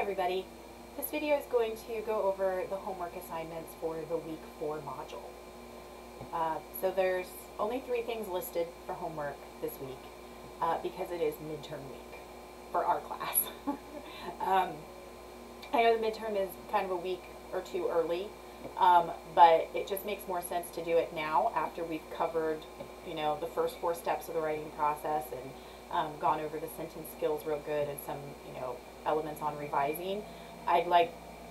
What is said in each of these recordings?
everybody. This video is going to go over the homework assignments for the week 4 module. So there's only 3 things listed for homework this week because it is midterm week for our class. I know the midterm is kind of a week or 2 early, but it just makes more sense to do it now after we've covered, the first 4 steps of the writing process and gone over the sentence skills real good and some, elements on revising. I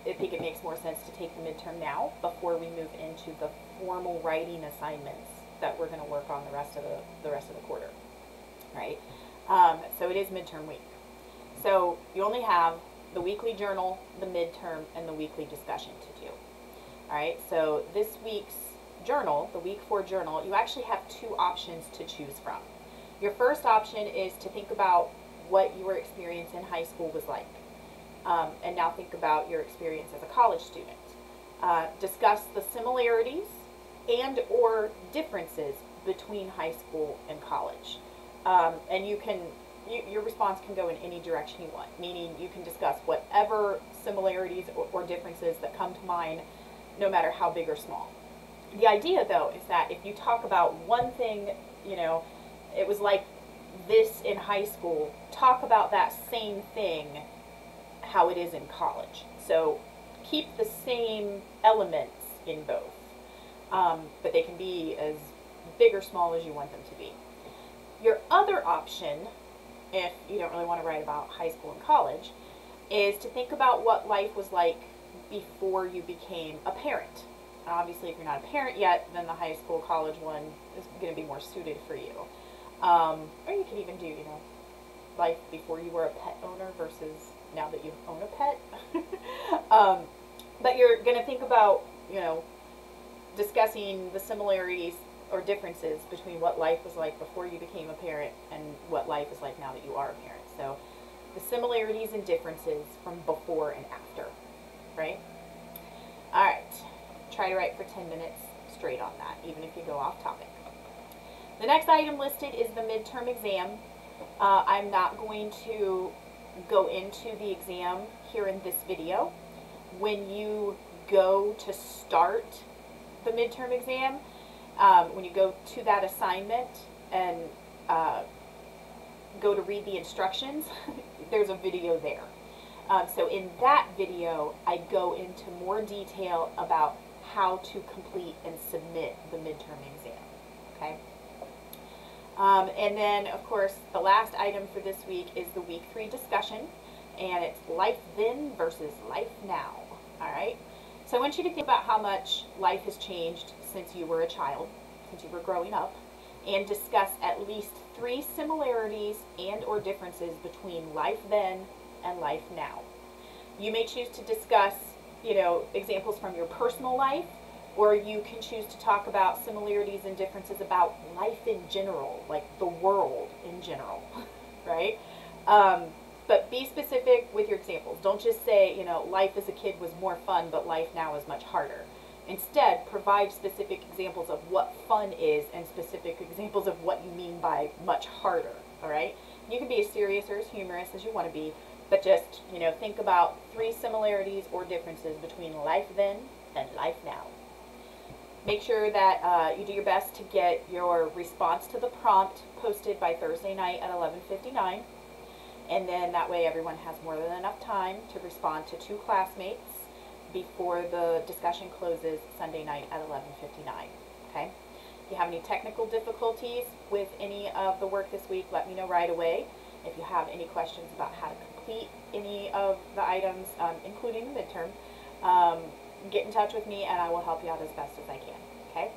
think it makes more sense to take the midterm now before we move into the formal writing assignments that we're going to work on the rest of the quarter, right? So it is midterm week. So you only have the weekly journal, the midterm, and the weekly discussion to do. All right, so this week's journal, the week 4 journal, you actually have 2 options to choose from. Your first option is to think about what your experience in high school was like. And now think about your experience as a college student. Discuss the similarities and or differences between high school and college. And your response can go in any direction you want, meaning you can discuss whatever similarities or differences that come to mind, no matter how big or small. The idea, though, is that if you talk about one thing, it was like this in high school, talk about that same thing how it is in college. So keep the same elements in both, but they can be as big or small as you want them to be. Your other option, if you don't really want to write about high school and college, is to think about what life was like before you became a parent. Obviously, if you're not a parent yet, then the high school, college one is going to be more suited for you. Or you could even do, life before you were a pet owner versus now that you own a pet. But you're going to think about, discussing the similarities or differences between what life was like before you became a parent and what life is like now that you are a parent. So the similarities and differences from before and after, right? All right. Try to write for 10 minutes straight on that, even if you go off topic. The next item listed is the midterm exam. I'm not going to go into the exam here in this video. When you go to start the midterm exam, when you go to that assignment and go to read the instructions, there's a video there. So in that video, I go into more detail about how to complete and submit the midterm exam, okay? And then, of course, the last item for this week is the week 3 discussion, and it's life then versus life now, all right? So I want you to think about how much life has changed since you were a child, since you were growing up, and discuss at least 3 similarities and or differences between life then and life now. You may choose to discuss, examples from your personal life, or you can choose to talk about similarities and differences about life in general, like the world in general, right? But be specific with your examples. Don't just say, life as a kid was more fun, but life now is much harder. Instead, provide specific examples of what fun is and specific examples of what you mean by much harder, all right? You can be as serious or as humorous as you want to be, but just, think about 3 similarities or differences between life then and life now. Make sure that you do your best to get your response to the prompt posted by Thursday night at 11:59. And then that way everyone has more than enough time to respond to 2 classmates before the discussion closes Sunday night at 11:59. Okay? If you have any technical difficulties with any of the work this week, let me know right away. If you have any questions about how to complete any of the items, including the midterm, get in touch with me and I will help you out as best as I can. Okay?